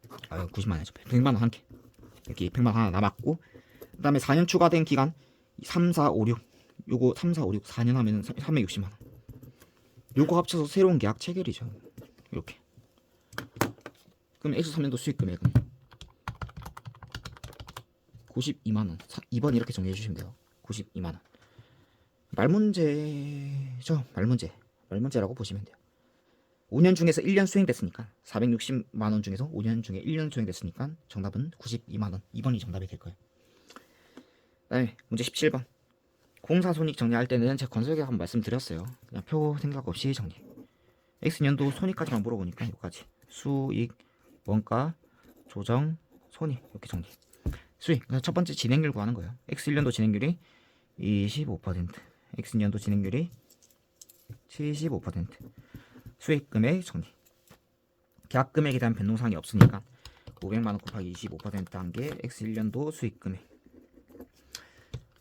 90만 원이죠. 100만 원 한 개. 여기 100만 원 하나 남았고 그 다음에 4년 추가된 기간 3, 4, 5, 6 요거 3, 4, 5, 6 4년 하면 360만 원. 요거 합쳐서 새로운 계약 체결이죠. 이렇게. 그럼 X3년도 수익 금액은 92만원. 2번 이렇게 정리해 주시면 돼요. 92만원. 말문제죠. 말문제라고 보시면 돼요. 5년 중에서 1년 수행됐으니까 460만원 중에서 5년 중에 1년 수행됐으니까 정답은 92만원. 2번이 정답이 될 거예요. 그다음에 문제 17번. 공사 손익 정리할 때는 제가 건설계약 한번 말씀드렸어요. 그냥 표 생각 없이 정리. X년도 손익까지만 물어보니까 여기까지. 수익, 원가, 조정, 손익 이렇게 정리. 수익, 첫 번째 진행률 구하는 거예요. X1년도 진행률이 25%, X년도 진행률이 75%. 수익 금액 정리. 계약 금액에 대한 변동사항이 없으니까 500만원 곱하기 25%한 게 X1년도 수익 금액.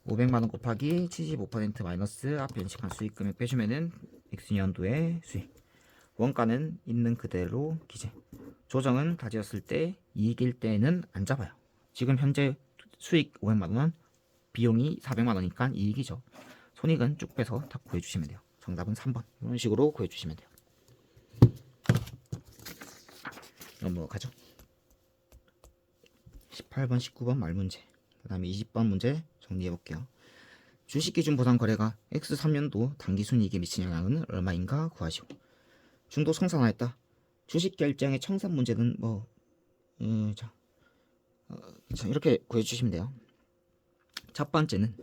500만원 곱하기 75% 마이너스 앞에 인식한 수익 금액 빼주면은 X년도의 수익. 원가는 있는 그대로 기재. 조정은 가지었을 때 이익일 때는 안 잡아요. 지금 현재 수익 500만원, 비용이 400만원이니까 이익이죠. 손익은 쭉 빼서 다 구해주시면 돼요. 정답은 3번. 이런 식으로 구해주시면 돼요. 넘어가죠. 18번, 19번 말문제. 그 다음에 20번 문제 정리해볼게요. 주식기준 보상 거래가 X3년도 당기순이익에 미친 영향은 얼마인가 구하시오. 중도 청산하였다. 주식 결정의 청산 문제는 이렇게 구해주시면 돼요. 첫 번째는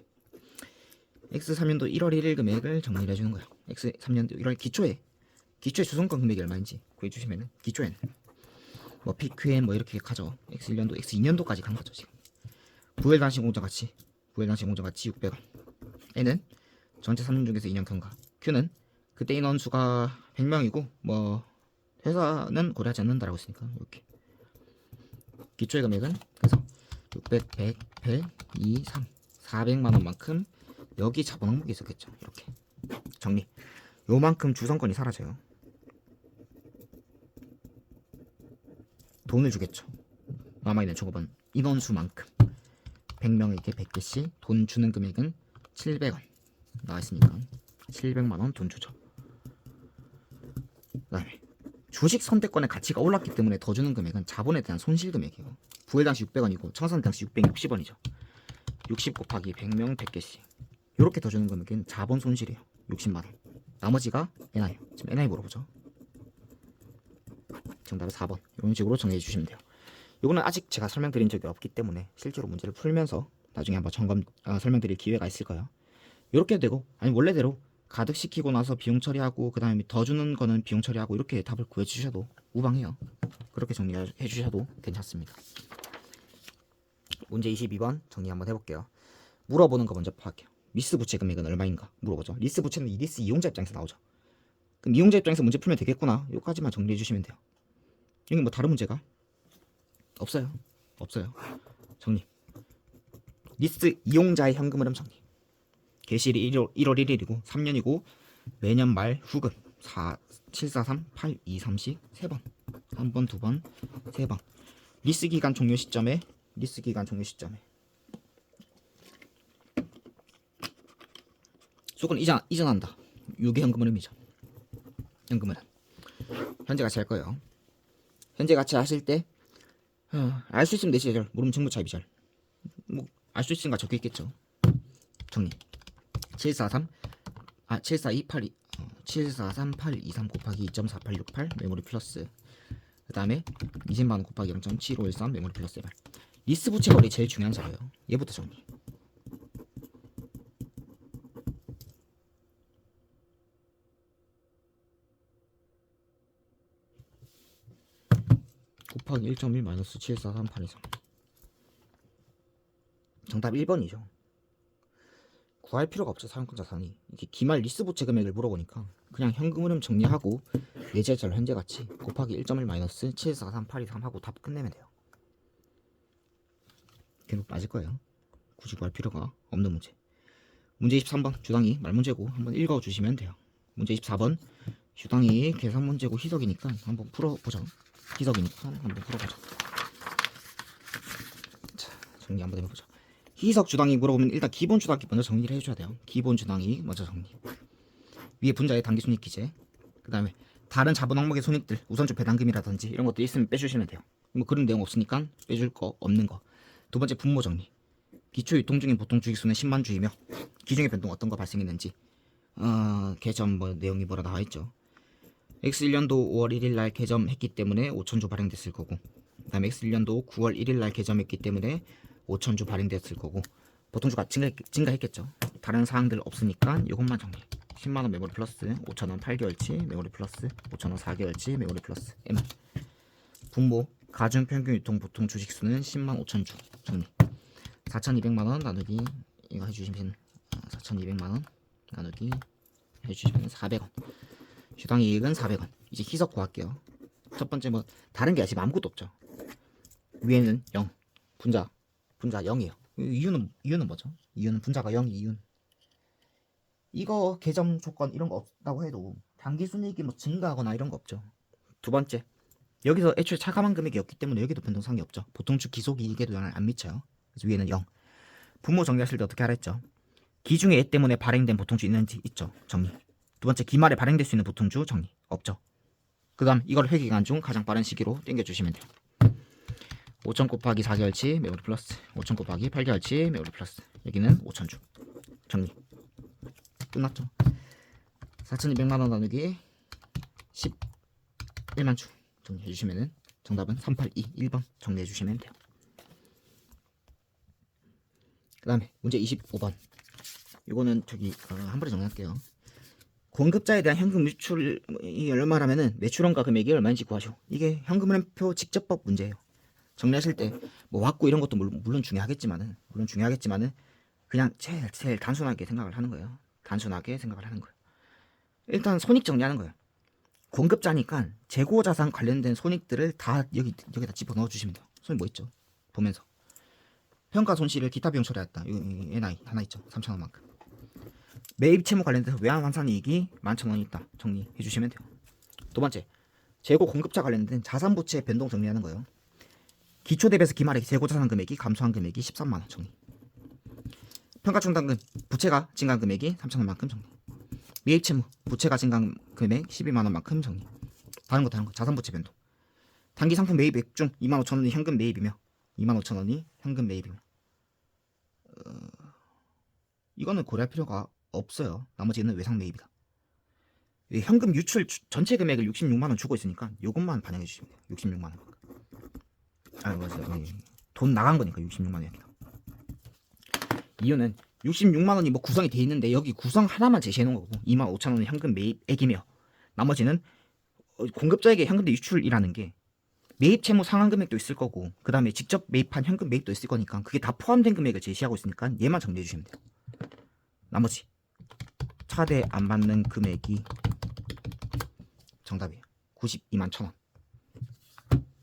X3년도 1월 1일 금액을 정리를 해주는 거예요. X3년도 1월 기초에 주성권 금액이 얼마인지 구해주시면은 기초에는 PQM 이렇게 가죠. X1년도, X2년도까지 간 거죠 지금. 부엘 단식 공정 가치 600원. N은 전체 3년 중에서 2년 경과. Q는 그때 인원 수가 100명이고 회사는 고려하지 않는다라고 했으니까 이렇게. 기초의 금액은 그래서 600, 100, 100, 2, 3 400만원만큼 여기 자본 항목이 있었겠죠. 이렇게 정리. 요만큼 주성권이 사라져요. 돈을 주겠죠. 남아있는 종업원 인원수만큼 100명에게 100개씩 돈 주는 금액은 700원 나와있으니까 700만원 돈 주죠. 그 다음에 주식 선택권의 가치가 올랐기 때문에 더 주는 금액은 자본에 대한 손실 금액이에요. 부회 당시 600원이고 청산 당시 660원이죠. 60 곱하기 100명 100개씩 이렇게 더 주는 금액은 자본 손실이에요. 60만원. 나머지가 NI. 지금 NI 물어보죠. 정답은 4번. 이런 식으로 정리해 주시면 돼요. 이거는 아직 제가 설명드린 적이 없기 때문에 실제로 문제를 풀면서 나중에 한번 설명드릴 기회가 있을 거예요. 이렇게 되고, 아니 원래대로 가득시키고 나서 비용 처리하고 그 다음에 더 주는 거는 비용 처리하고 이렇게 답을 구해주셔도 무방해요. 그렇게 정리해 주셔도 괜찮습니다. 문제 22번 정리 한번 해볼게요. 물어보는 거 먼저 파악해요. 리스 부채 금액은 얼마인가 물어보죠. 리스 부채는 이 리스 이용자 입장에서 나오죠. 그럼 이용자 입장에서 문제 풀면 되겠구나. 여기까지만 정리해 주시면 돼요. 여기 뭐 다른 문제가 없어요. 정리. 리스 이용자의 현금 흐름 정리. 개시일이 1월 1일이고 3년이고 매년 말 후금 743 8230 3번 1번 2번 3번 리스 기간 종료 시점에 수익은 이전한다. 이게 현금 흐름이죠. 현금 흐름. 현재 가치 할 거예요. 현재 가치 하실 때 알 수 있으면 내시절, 모르면 정부차입 비절. 뭐 알 수 있으니까 적혀 있겠죠. 정리. 7438223 곱하기 2.4868 메모리 플러스. 그 다음에 20만원 곱하기 0.7513 메모리 플러스 해발. 리스 부채 거리 제일 중요한 자료예요. 얘부터 정리. 곱하기 1.1 마이너스 743823. 정답 1번이죠. 구할 필요가 없죠. 사용권 자산이. 이게 기말 리스 부채 금액을 물어보니까 그냥 현금 흐름 정리하고 예제절 현재 가치 곱하기 1.1 마이너스 743823 하고 답 끝내면 돼요. 계속 빠질 거예요. 굳이 구할 필요가 없는 문제. 문제 23번 주당이 말문제고 한번 읽어주시면 돼요. 문제 24번 주당이 계산 문제고 희석이니까 한번 풀어보죠. 희석이니까 한번 풀어보죠. 자, 정리 한번 해보죠. 희석 주당이 물어보면 일단 기본 주당이 먼저 정리를 해줘야 돼요. 기본 주당이 먼저 정리. 위에 분자의 당기순이익 기재. 그 다음에 다른 자본 항목의 손익들, 우선주 배당금이라든지 이런 것도 있으면 빼주시면 돼요. 뭐 그런 내용 없으니까 빼줄 거 없는 거. 두 번째 분모 정리. 기초 유통 중인 보통 주식수는 10만 주이며 기중의 변동 어떤 거 발생했는지 개점 뭐 내용이 뭐라 나와 있죠. X1년도 5월 1일 날 개점했기 때문에 5,000주 발행됐을 거고, 그다음에 X1년도 9월 1일 날 개점했기 때문에 5,000주 발행됐을 거고, 보통주가 증가했겠죠. 다른 사항들 없으니까 이것만 정리. 10만원 메모리 플러스 5,000원 8개월치 메모리 플러스 5,000원 4개월치 메모리 플러스 MR. 분모 가중 평균 유통 보통 주식수는 10만 5천 주 정리. 4,200만원 나누기 이거 해주시면 4,200만원 나누기 해주시면 400원. 주당 이익은 400원. 이제 희석 구할게요. 첫 번째 뭐 다른 게 지금 아무것도 없죠. 위에는 0. 분자 0이에요. 이유는 뭐죠? 이유는 분자가 0이 이유는. 이거 개점 조건 이런 거 없다고 해도 당기순이익이 뭐 증가하거나 이런 거 없죠. 두 번째, 여기서 애초에 차감한 금액이 없기 때문에 여기도 변동상이 없죠. 보통주 기속이익에도 영향을 안 미쳐요. 그래서 위에는 0. 분모 정리하실 때 어떻게 하라 했죠? 기중의 애 때문에 발행된 보통주 있는지 있죠. 정리. 두 번째, 기말에 발행될 수 있는 보통주 정리. 없죠. 그 다음 이걸 회계기간 중 가장 빠른 시기로 땡겨주시면 돼요. 5,000 곱하기 4개월치 메모리 플러스 5,000 곱하기 8개월치 메모리 플러스. 여기는 5,000주 정리. 끝났죠. 4,200만원 나누기 11만 주 정리해주시면 정답은 382 1번 정리해주시면 돼요. 그 다음에 문제 25번. 이거는 한 번에 정리할게요. 공급자에 대한 현금 매출이 얼마라면은 매출원가 금액이 얼마인지 구하시오. 이게 현금흐름표 직접법 문제예요. 정리하실 때 뭐 왔고 이런 것도 물론 중요하겠지만은 그냥 제일 단순하게 생각을 하는 거예요. 일단 손익 정리하는 거예요. 공급자니까 재고자산 관련된 손익들을 다 여기다 집어넣어 주시면 돼요. 손익 뭐 있죠? 보면서 평가 손실을 기타 비용 처리했다. NI 하나 있죠. 3,000원만큼. 매입 채무 관련돼서 외환 환산이익이 11,000원이 있다. 정리해 주시면 돼요. 두 번째, 재고 공급자 관련된 자산 부채 변동 정리하는 거예요. 기초 대비해서 기말에 재고 자산 금액이 감소한 금액이 13만 원 정리. 평가 충당금 부채가 증가한 금액이 3,000원만큼 정리. 매입 채무 부채가 증가한 금액 12만 원만큼 정리. 다른 거 자산 부채 변동. 단기 상품 매입액 중 25,000원이 현금 매입이며 25,000원이 현금 매입이며 이거는 고려할 필요가 없어요. 나머지는 외상 매입이다. 현금 유출 전체 금액을 66만 원 주고 있으니까 요것만 반영해 주시면 돼요. 66만 원. 맞아요. 돈 나간 거니까 66만 원이야. 이유는 66만 원이 뭐 구성이 돼 있는데 여기 구성 하나만 제시해 놓은 거고 25,000원은 현금 매입액이며 나머지는 공급자에게 현금 유출이라는 게 매입 채무 상환 금액도 있을 거고 그 다음에 직접 매입한 현금 매입도 있을 거니까 그게 다 포함된 금액을 제시하고 있으니까 얘만 정리해 주시면 돼요. 나머지 차대 안 받는 금액이 정답이에요. 92만 1,000원.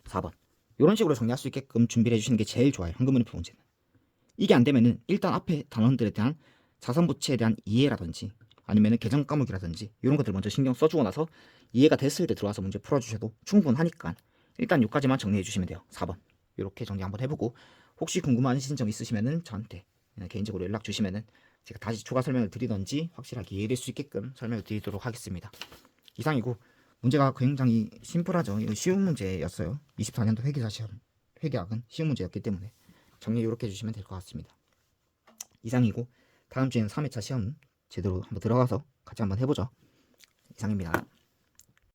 4번. 이런 식으로 정리할 수 있게끔 준비를 해주시는 게 제일 좋아요. 현금흐름표 문제는. 이게 안 되면은 일단 앞에 단원들에 대한 자산 부채에 대한 이해라든지 아니면은 계정 과목이라든지 이런 것들 먼저 신경 써주고 나서 이해가 됐을 때 들어와서 문제 풀어주셔도 충분하니까 일단 여기까지만 정리해 주시면 돼요. 4번. 이렇게 정리 한번 해보고 혹시 궁금하신 점 있으시면은 저한테 개인적으로 연락 주시면은 제가 다시 추가 설명을 드리던지 확실하게 이해될 수 있게끔 설명을 드리도록 하겠습니다. 이상이고 문제가 굉장히 심플하죠. 쉬운 문제였어요. 24년도 회계사 시험 회계학은 쉬운 문제였기 때문에 정리 이렇게 해주시면 될 것 같습니다. 이상이고 다음 주에는 3회차 시험 제대로 한번 들어가서 같이 한번 해보죠. 이상입니다.